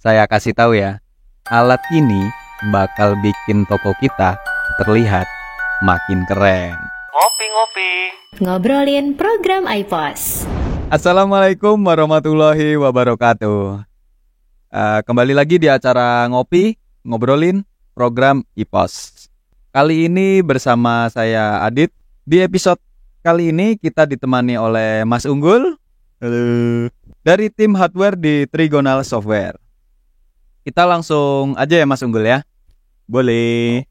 Saya kasih tahu ya, alat ini bakal bikin toko kita terlihat makin keren. Ngopi-ngopi. Ngobrolin program iPos. Assalamualaikum warahmatullahi wabarakatuh. Kembali lagi di acara ngobrolin program iPos. Kali ini bersama saya Adit. Di episode kali ini kita ditemani oleh Mas Unggul. Halo. Dari tim hardware di Trigonal Software. Kita langsung aja ya Mas Unggul ya. Boleh.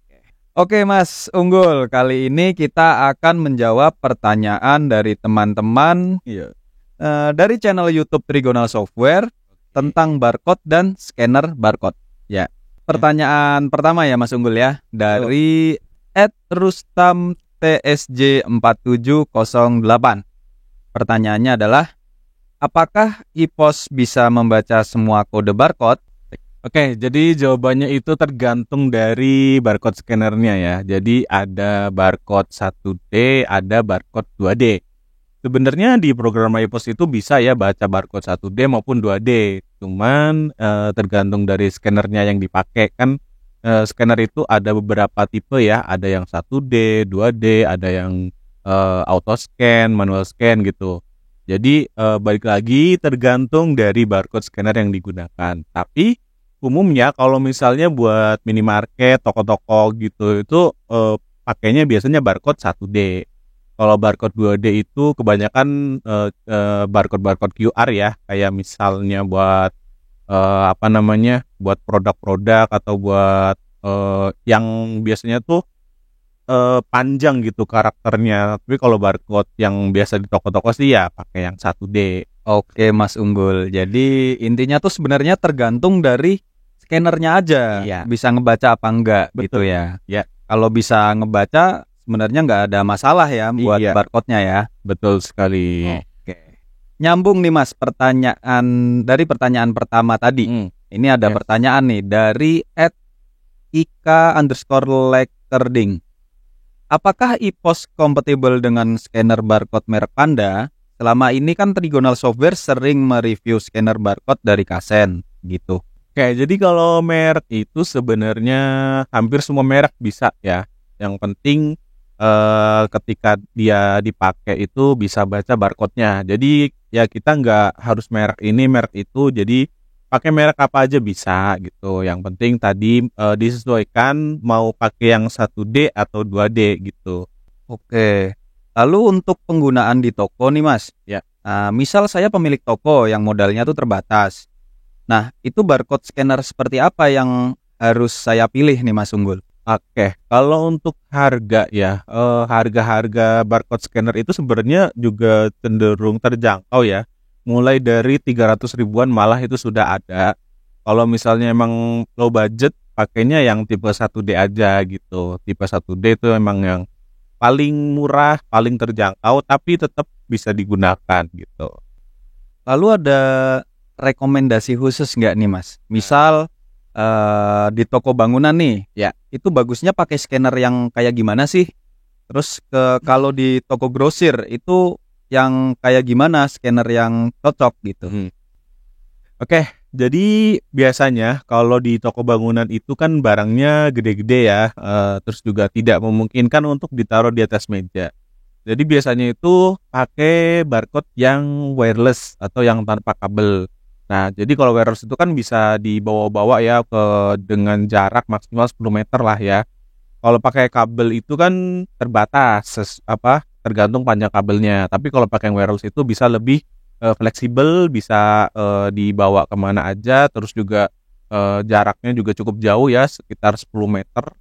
Oke Mas Unggul, kali ini kita akan menjawab pertanyaan dari teman-teman dari channel YouTube Trigonal Software tentang barcode dan scanner barcode. Ya. Pertanyaan pertama ya Mas Unggul ya, dari @rustamtsj4708. Pertanyaannya adalah, apakah iPos bisa membaca semua kode barcode? Oke, jadi jawabannya itu tergantung dari barcode scannernya ya. Jadi ada barcode 1D, ada barcode 2D. Sebenarnya di program iPos itu bisa ya baca barcode 1D maupun 2D. Cuman tergantung dari scannernya yang dipakai. Kan scanner itu ada beberapa tipe ya. Ada yang 1D, 2D, ada yang auto scan, manual scan gitu. Jadi balik lagi tergantung dari barcode scanner yang digunakan. Tapi umumnya kalau misalnya buat minimarket, toko-toko gitu itu pakainya biasanya barcode 1D. Kalau barcode 2D itu kebanyakan barcode QR ya, kayak misalnya buat buat produk-produk atau buat yang biasanya tuh panjang gitu karakternya. Tapi kalau barcode yang biasa di toko-toko sih ya pakai yang 1D. Oke Mas Unggul, jadi intinya tuh sebenarnya tergantung dari scannernya aja, bisa ngebaca apa enggak. Betul. Gitu ya. Ya. Kalau bisa ngebaca sebenarnya nggak ada masalah ya buat barcode-nya ya. Betul sekali. Oke. Nyambung nih Mas, dari pertanyaan pertama tadi. Ini ada pertanyaan nih dari @ika_letterding. Apakah iPos kompatibel dengan scanner barcode merek Panda? Selama ini kan Trigonal Software sering mereview scanner barcode dari Kasen gitu. Oke, jadi kalau merek itu sebenarnya hampir semua merek bisa ya. Yang penting ketika dia dipakai itu bisa baca barcode-nya. Jadi ya kita nggak harus merek ini, merek itu. Jadi pakai merek apa aja bisa gitu. Yang penting tadi disesuaikan mau pakai yang 1D atau 2D gitu. Oke. Lalu untuk penggunaan di toko nih Mas. Ya. Misal saya pemilik toko yang modalnya tuh terbatas. Nah, itu barcode scanner seperti apa yang harus saya pilih nih Mas Unggul? Oke, kalau untuk harga ya, harga-harga barcode scanner itu sebenarnya juga cenderung terjangkau ya. Mulai dari 300 ribuan malah itu sudah ada. Kalau misalnya emang low budget, pakainya yang tipe 1D aja gitu. Tipe 1D itu emang yang paling murah, paling terjangkau, tapi tetap bisa digunakan gitu. Lalu ada rekomendasi khusus nggak nih Mas? Misal di toko bangunan nih, ya itu bagusnya pakai scanner yang kayak gimana sih? Terus kalau di toko grosir itu yang kayak gimana scanner yang cocok gitu? Oke, jadi biasanya kalau di toko bangunan itu kan barangnya gede-gede ya, terus juga tidak memungkinkan untuk ditaruh di atas meja. Jadi biasanya itu pakai barcode yang wireless atau yang tanpa kabel. Nah, jadi kalau wireless itu kan bisa dibawa-bawa ya dengan jarak maksimal 10 meter lah ya. Kalau pakai kabel itu kan terbatas, tergantung panjang kabelnya. Tapi kalau pakai yang wireless itu bisa lebih fleksibel, bisa dibawa kemana aja. Terus juga jaraknya juga cukup jauh ya, sekitar 10 meter.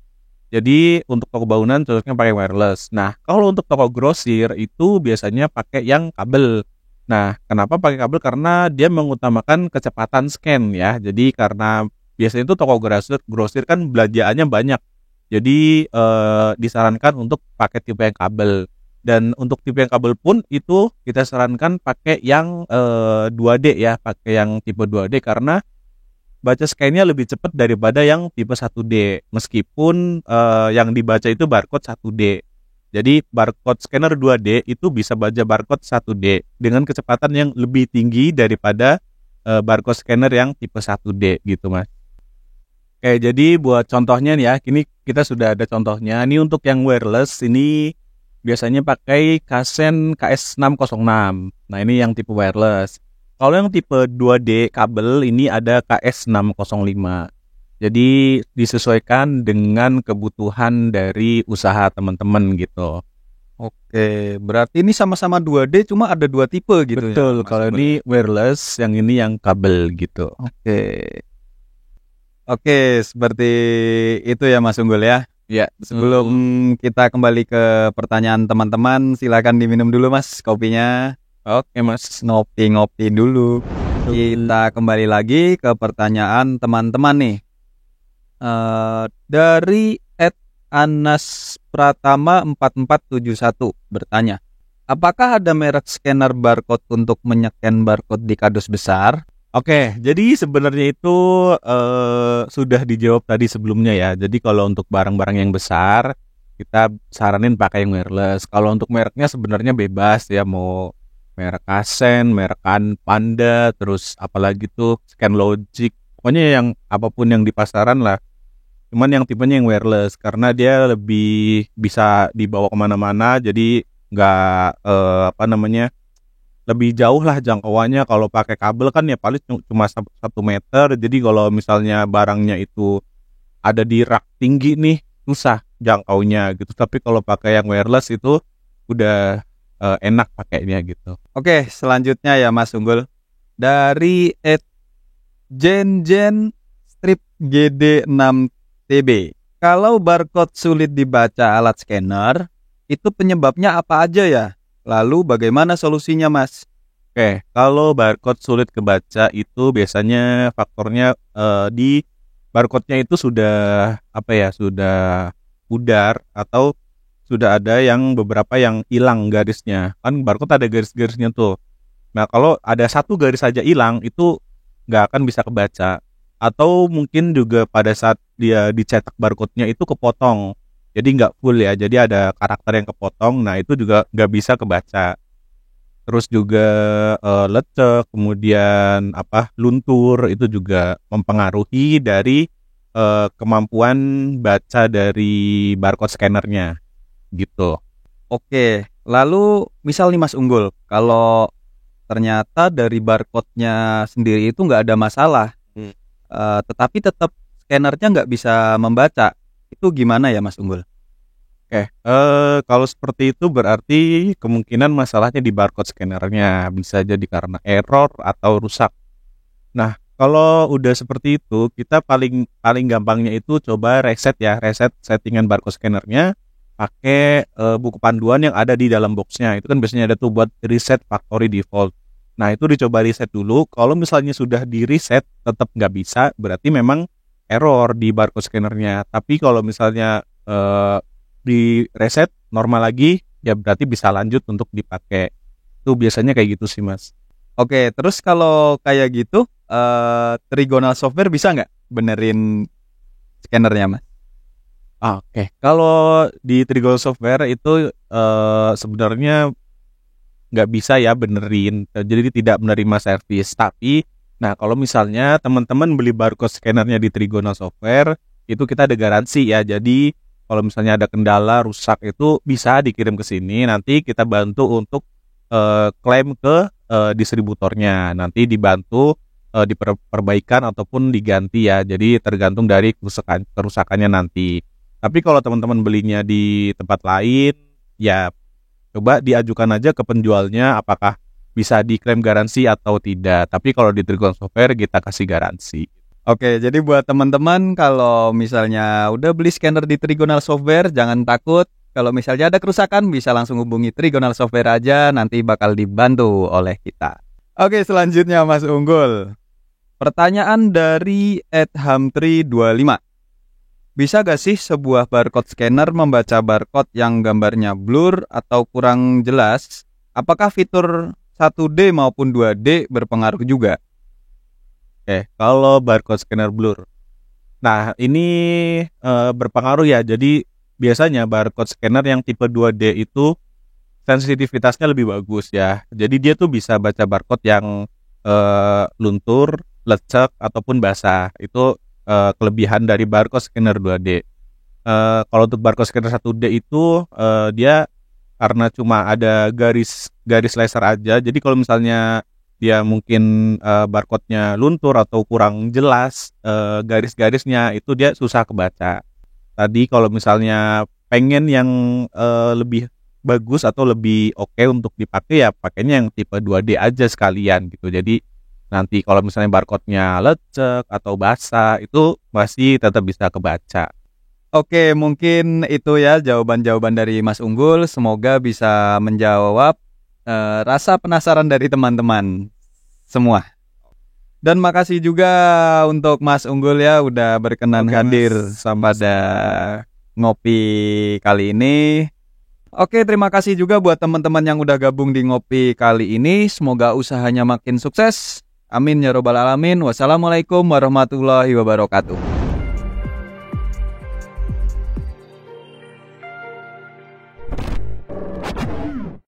Jadi untuk toko bangunan cocoknya pakai wireless. Nah, kalau untuk toko grosir itu biasanya pakai yang kabel. Nah, kenapa pakai kabel? Karena dia mengutamakan kecepatan scan ya. Jadi karena biasanya itu toko grosir kan belanjaannya banyak. Jadi disarankan untuk pakai tipe yang kabel. Dan untuk tipe yang kabel pun itu kita sarankan pakai yang 2D ya, pakai yang tipe 2D karena baca scan-nya lebih cepat daripada yang tipe 1D. Meskipun yang dibaca itu barcode 1D. Jadi barcode scanner 2D itu bisa baca barcode 1D dengan kecepatan yang lebih tinggi daripada barcode scanner yang tipe 1D gitu Mas. Oke, jadi buat contohnya nih ya, kini kita sudah ada contohnya. Ini untuk yang wireless, ini biasanya pakai Kasen KS606. Nah, ini yang tipe wireless. Kalau yang tipe 2D kabel, ini ada KS605. Jadi disesuaikan dengan kebutuhan dari usaha teman-teman gitu. Oke, berarti ini sama-sama 2D cuma ada dua tipe gitu ya. Betul, Mas kalau Unggul? ini wireless, yang ini yang kabel gitu. Oke. Oke, seperti itu ya Mas Unggul ya. Ya, Sebelum kita kembali ke pertanyaan teman-teman, silakan diminum dulu Mas kopinya. oke Mas. Ngopi-ngopi dulu. Kita kembali lagi ke pertanyaan teman-teman nih. Dari Anas Pratama 4471 bertanya, apakah ada merek scanner barcode untuk menyeken barcode di kardus besar? Oke, jadi sebenarnya itu sudah dijawab tadi sebelumnya ya. Jadi kalau untuk barang-barang yang besar, kita saranin pakai yang wireless. Kalau untuk mereknya sebenarnya bebas ya, mau merek Kasen, merek Panda, terus apalagi tuh Scanlogic. Pokoknya yang apapun yang di pasaran lah. Cuman yang tipenya yang wireless karena dia lebih bisa dibawa kemana-mana. Jadi nggak lebih jauh lah jangkauannya. Kalau pakai kabel kan ya paling cuma 1 meter. Jadi kalau misalnya barangnya itu ada di rak tinggi nih, susah jangkaunya gitu. Tapi kalau pakai yang wireless itu udah enak pakainya gitu. Oke, selanjutnya ya Mas Unggul. Dari Jen strip GD6TB. Kalau barcode sulit dibaca alat scanner, itu penyebabnya apa aja ya? Lalu bagaimana solusinya Mas? Oke, kalau barcode sulit kebaca itu biasanya faktornya di barcode-nya itu sudah sudah pudar atau sudah ada yang beberapa yang hilang garisnya. Kan barcode ada garis-garisnya tuh. Nah, kalau ada satu garis saja hilang itu nggak akan bisa kebaca. Atau mungkin juga pada saat dia dicetak barcode-nya itu kepotong. Jadi nggak full ya, jadi ada karakter yang kepotong, nah itu juga nggak bisa kebaca. Terus juga lecek, kemudian luntur, itu juga mempengaruhi dari kemampuan baca dari barcode scannernya, gitu. Oke, lalu misal nih Mas Unggul, kalau ternyata dari barcode-nya sendiri itu nggak ada masalah, tetapi tetap scannernya nggak bisa membaca, itu gimana ya Mas Unggul? Oke, kalau seperti itu berarti kemungkinan masalahnya di barcode scannernya, bisa jadi karena error atau rusak. Nah, kalau udah seperti itu, kita paling gampangnya itu coba reset settingan barcode scannernya pakai buku panduan yang ada di dalam boxnya. Itu kan biasanya ada tuh buat reset factory default. Nah, itu dicoba reset dulu. Kalau misalnya sudah di reset tetap nggak bisa, berarti memang error di barcode scannernya. Tapi kalau misalnya di reset normal lagi, ya berarti bisa lanjut untuk dipakai. Itu biasanya kayak gitu sih Mas. Oke, terus kalau kayak gitu, Trigonal Software bisa nggak benerin scannernya Mas? Oke, kalau di Trigol Software itu sebenarnya nggak bisa ya benerin, jadi tidak menerima servis. Tapi, nah kalau misalnya teman-teman beli barcode scannernya di Trigonal Software, itu kita ada garansi ya. Jadi kalau misalnya ada kendala rusak itu bisa dikirim ke sini, nanti kita bantu untuk klaim ke distributornya. Nanti dibantu diperbaikan ataupun diganti ya. Jadi tergantung dari kerusakannya nanti. Tapi kalau teman-teman belinya di tempat lain, ya coba diajukan aja ke penjualnya apakah bisa diklaim garansi atau tidak. Tapi kalau di Trigon Software kita kasih garansi. Oke, jadi buat teman-teman kalau misalnya udah beli scanner di Trigonal Software, jangan takut. Kalau misalnya ada kerusakan, bisa langsung hubungi Trigonal Software aja, nanti bakal dibantu oleh kita. Oke, selanjutnya Mas Unggul. Pertanyaan dari @hamtri25. Bisa gak sih sebuah barcode scanner membaca barcode yang gambarnya blur atau kurang jelas? Apakah fitur 1D maupun 2D berpengaruh juga? Oke, kalau barcode scanner blur. Nah, ini berpengaruh ya. Jadi biasanya barcode scanner yang tipe 2D itu sensitivitasnya lebih bagus ya. Jadi dia tuh bisa baca barcode yang luntur, lecek ataupun basah. Itu kelebihan dari barcode scanner 2D. Kalau untuk barcode scanner 1D itu dia karena cuma ada garis laser aja. Jadi kalau misalnya dia mungkin barcode-nya luntur atau kurang jelas garis-garisnya, itu dia susah kebaca. Tadi kalau misalnya pengen yang lebih bagus atau lebih oke untuk dipakai, ya pakainya yang tipe 2D aja sekalian gitu. Jadi nanti kalau misalnya barcode-nya lecek atau basah, itu masih tetap bisa kebaca. Oke, mungkin itu ya jawaban-jawaban dari Mas Unggul. Semoga bisa menjawab rasa penasaran dari teman-teman semua. Dan makasih juga untuk Mas Unggul ya udah berkenan Oke, hadir Mas. pada ngopi kali ini. Oke, terima kasih juga buat teman-teman yang udah gabung di ngopi kali ini. Semoga usahanya makin sukses. Amin ya robbal alamin. Wassalamualaikum warahmatullahi wabarakatuh.